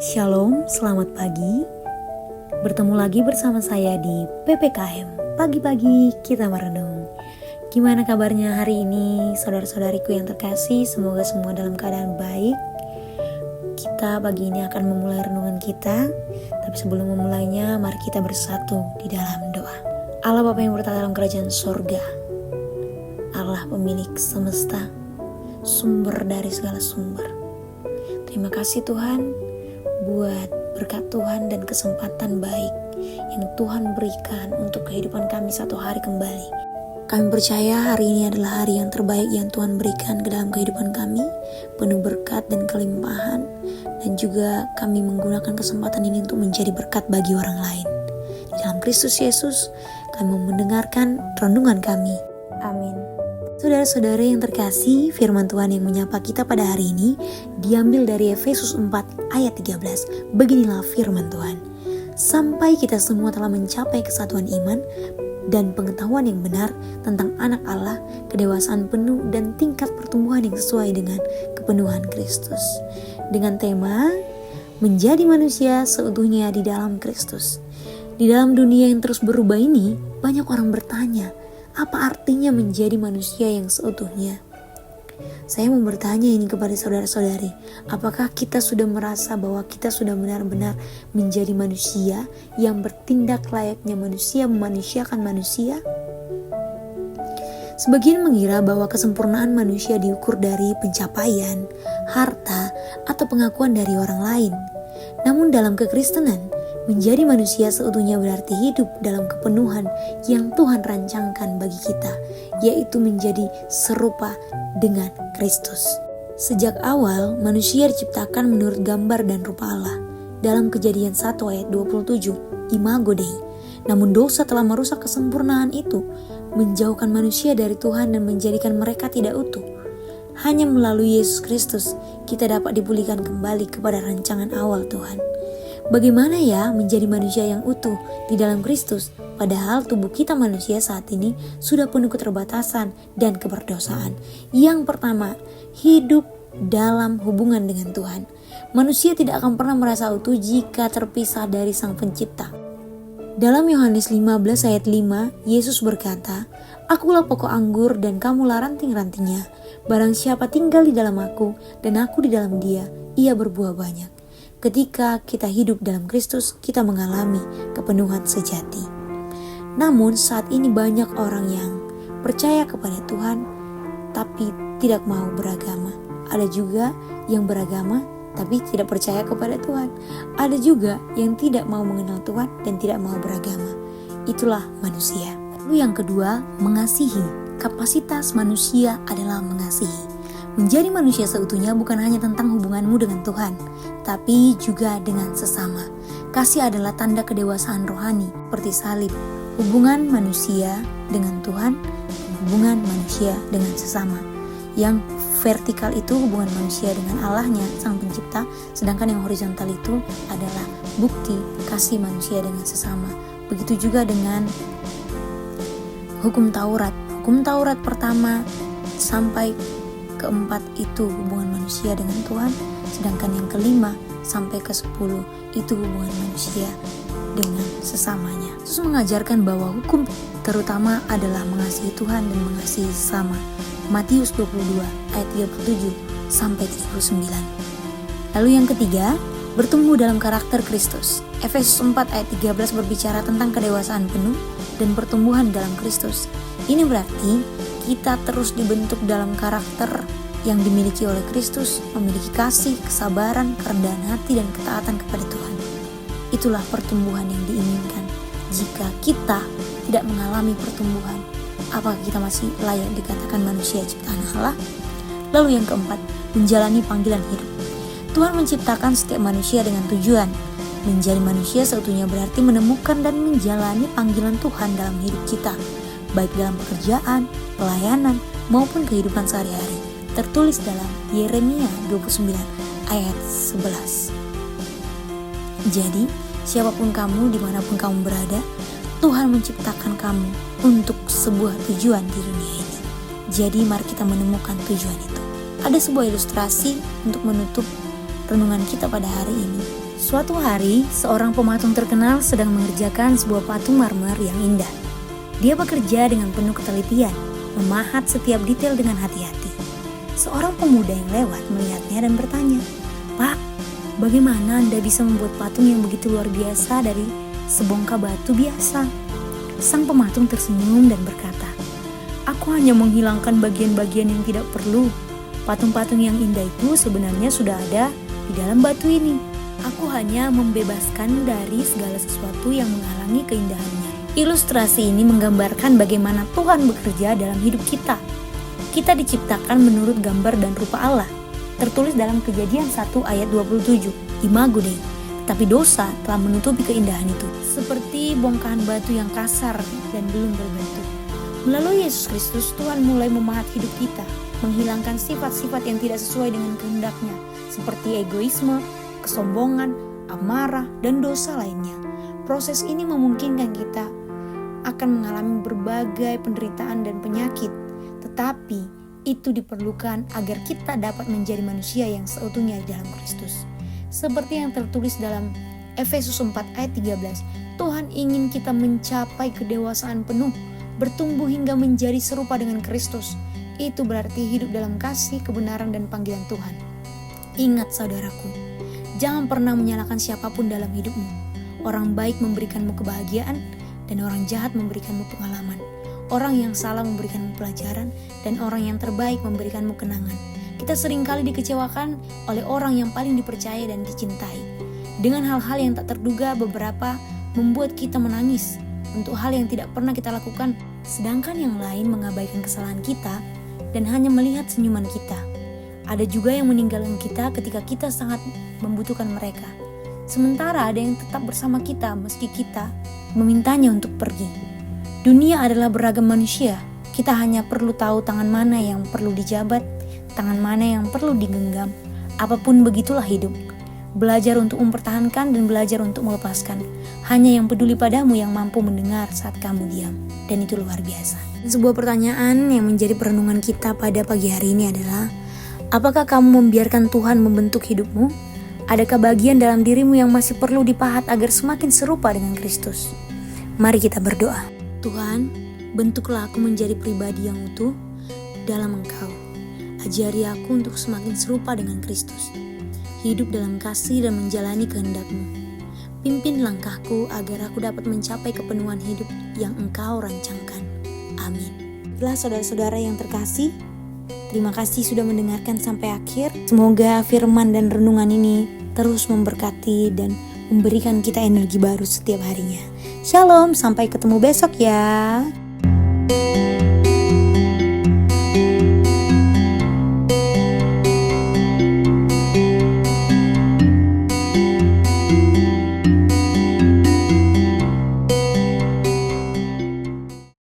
Shalom, selamat pagi. Bertemu lagi bersama saya di PPKM. Pagi-pagi kita merenung. Gimana kabarnya hari ini, saudara-saudariku yang terkasih? Semoga semua dalam keadaan baik. Kita pagi ini akan memulai renungan kita. Tapi sebelum memulainya, mari kita bersatu di dalam doa. Allah Bapa yang bertata dalam kerajaan sorga, Allah pemilik semesta, sumber dari segala sumber. Terima kasih Tuhan buat berkat Tuhan dan kesempatan baik yang Tuhan berikan untuk kehidupan kami satu hari kembali. Kami percaya hari ini adalah hari yang terbaik yang Tuhan berikan ke dalam kehidupan kami, penuh berkat dan kelimpahan, dan juga kami menggunakan kesempatan ini untuk menjadi berkat bagi orang lain. Di dalam Kristus Yesus, kami mendengarkan renungan kami. Amin. Saudara-saudara yang terkasih, firman Tuhan yang menyapa kita pada hari ini diambil dari Efesus 4 ayat 13. Beginilah firman Tuhan. Sampai kita semua telah mencapai kesatuan iman dan pengetahuan yang benar tentang anak Allah, kedewasaan penuh dan tingkat pertumbuhan yang sesuai dengan kepenuhan Kristus. Dengan tema, menjadi manusia seutuhnya di dalam Kristus. Di dalam dunia yang terus berubah ini, banyak orang bertanya, apa artinya menjadi manusia yang seutuhnya? Saya mau bertanya ini kepada saudara-saudari, apakah kita sudah merasa bahwa kita sudah benar-benar menjadi manusia yang bertindak layaknya manusia, memanusiakan manusia? Sebagian mengira bahwa kesempurnaan manusia diukur dari pencapaian, harta, atau pengakuan dari orang lain. Namun dalam kekristenan, menjadi manusia seutuhnya berarti hidup dalam kepenuhan yang Tuhan rancangkan bagi kita, yaitu menjadi serupa dengan Kristus. Sejak awal, manusia diciptakan menurut gambar dan rupa Allah. Dalam Kejadian 1 ayat 27, Imago Dei. Namun dosa telah merusak kesempurnaan itu, menjauhkan manusia dari Tuhan dan menjadikan mereka tidak utuh. Hanya melalui Yesus Kristus, kita dapat dipulihkan kembali kepada rancangan awal Tuhan. Bagaimana ya menjadi manusia yang utuh di dalam Kristus, padahal tubuh kita manusia saat ini sudah penuh keterbatasan dan keberdosaan. Yang pertama, hidup dalam hubungan dengan Tuhan. Manusia tidak akan pernah merasa utuh jika terpisah dari Sang Pencipta. Dalam Yohanes 15 ayat 5, Yesus berkata, "Akulah pokok anggur dan kamulah ranting-rantingnya. Barang siapa tinggal di dalam aku dan aku di dalam dia, ia berbuah banyak." Ketika kita hidup dalam Kristus, kita mengalami kepenuhan sejati. Namun saat ini banyak orang yang percaya kepada Tuhan, tapi tidak mau beragama. Ada juga yang beragama, tapi tidak percaya kepada Tuhan. Ada juga yang tidak mau mengenal Tuhan dan tidak mau beragama. Itulah manusia. Lalu yang kedua, mengasihi. Kapasitas manusia adalah mengasihi. Menjadi manusia seutuhnya bukan hanya tentang hubunganmu dengan Tuhan, tapi juga dengan sesama. Kasih adalah tanda kedewasaan rohani, seperti salib. Hubungan manusia dengan Tuhan, hubungan manusia dengan sesama. Yang vertikal itu hubungan manusia dengan Allahnya, Sang Pencipta, sedangkan yang horizontal itu adalah bukti kasih manusia dengan sesama. Begitu juga dengan hukum Taurat. Hukum Taurat pertama sampai keempat itu hubungan manusia dengan Tuhan, sedangkan yang kelima sampai ke-10 itu hubungan manusia dengan sesamanya. Yesus mengajarkan bahwa hukum terutama adalah mengasihi Tuhan dan mengasihi sesama. Matius 22 ayat 37 sampai 39. Lalu yang ketiga, bertumbuh dalam karakter Kristus. Efesus 4 ayat 13 berbicara tentang kedewasaan penuh dan pertumbuhan dalam Kristus. Ini berarti kita terus dibentuk dalam karakter yang dimiliki oleh Kristus, memiliki kasih, kesabaran, kerendahan hati, dan ketaatan kepada Tuhan. Itulah pertumbuhan yang diinginkan. Jika kita tidak mengalami pertumbuhan, apakah kita masih layak dikatakan manusia ciptaan Allah? Lalu yang keempat, menjalani panggilan hidup. Tuhan menciptakan setiap manusia dengan tujuan. Menjadi manusia seutuhnya berarti menemukan dan menjalani panggilan Tuhan dalam hidup kita, baik dalam pekerjaan, pelayanan, maupun kehidupan sehari-hari. Tertulis dalam Yeremia 29 ayat 11. Jadi, siapapun kamu, dimanapun kamu berada, Tuhan menciptakan kamu untuk sebuah tujuan di dunia ini. Jadi, mari kita menemukan tujuan itu. Ada sebuah ilustrasi untuk menutup renungan kita pada hari ini. Suatu hari, seorang pematung terkenal sedang mengerjakan sebuah patung marmer yang indah. Dia bekerja dengan penuh ketelitian, memahat setiap detail dengan hati-hati. Seorang pemuda yang lewat melihatnya dan bertanya, "Pak, bagaimana Anda bisa membuat patung yang begitu luar biasa dari sebongkah batu biasa?" Sang pematung tersenyum dan berkata, "Aku hanya menghilangkan bagian-bagian yang tidak perlu. Patung-patung yang indah itu sebenarnya sudah ada di dalam batu ini. Aku hanya membebaskan dari segala sesuatu yang menghalangi keindahannya." Ilustrasi ini menggambarkan bagaimana Tuhan bekerja dalam hidup kita. Kita diciptakan menurut gambar dan rupa Allah, tertulis dalam Kejadian 1 ayat 27, Imago Dei. Tapi dosa telah menutupi keindahan itu, seperti bongkahan batu yang kasar dan belum berbentuk. Melalui Yesus Kristus, Tuhan mulai memahat hidup kita, menghilangkan sifat-sifat yang tidak sesuai dengan kehendaknya, seperti egoisme, kesombongan, amarah, dan dosa lainnya. Proses ini memungkinkan kita akan mengalami berbagai penderitaan dan penyakit, tetapi itu diperlukan agar kita dapat menjadi manusia yang seutuhnya di dalam Kristus. Seperti yang tertulis dalam Efesus 4 ayat 13, Tuhan ingin kita mencapai kedewasaan penuh, bertumbuh hingga menjadi serupa dengan Kristus. Itu berarti hidup dalam kasih, kebenaran, dan panggilan Tuhan. Ingat saudaraku, jangan pernah menyalahkan siapapun dalam hidupmu. Orang baik memberikanmu kebahagiaan, dan orang jahat memberikanmu pengalaman. Orang yang salah memberikanmu pelajaran, dan orang yang terbaik memberikanmu kenangan. Kita seringkali dikecewakan oleh orang yang paling dipercaya dan dicintai. Dengan hal-hal yang tak terduga, beberapa membuat kita menangis untuk hal yang tidak pernah kita lakukan, sedangkan yang lain mengabaikan kesalahan kita dan hanya melihat senyuman kita. Ada juga yang meninggalkan kita ketika kita sangat membutuhkan mereka. Sementara ada yang tetap bersama kita meski kita memintanya untuk pergi. Dunia adalah beragam manusia. Kita hanya perlu tahu tangan mana yang perlu dijabat, tangan mana yang perlu digenggam. Apapun begitulah hidup. Belajar untuk mempertahankan dan belajar untuk melepaskan. Hanya yang peduli padamu yang mampu mendengar saat kamu diam. Dan itu luar biasa. Sebuah pertanyaan yang menjadi perenungan kita pada pagi hari ini adalah, apakah kamu membiarkan Tuhan membentuk hidupmu? Adakah bagian dalam dirimu yang masih perlu dipahat agar semakin serupa dengan Kristus? Mari kita berdoa. Tuhan, bentuklah aku menjadi pribadi yang utuh dalam Engkau. Ajari aku untuk semakin serupa dengan Kristus. Hidup dalam kasih dan menjalani kehendak-Mu. Pimpin langkahku agar aku dapat mencapai kepenuhan hidup yang Engkau rancangkan. Amin. Baiklah saudara-saudara yang terkasih, terima kasih sudah mendengarkan sampai akhir. Semoga firman dan renungan ini terus memberkati dan memberikan kita energi baru setiap harinya. Shalom, sampai ketemu besok ya.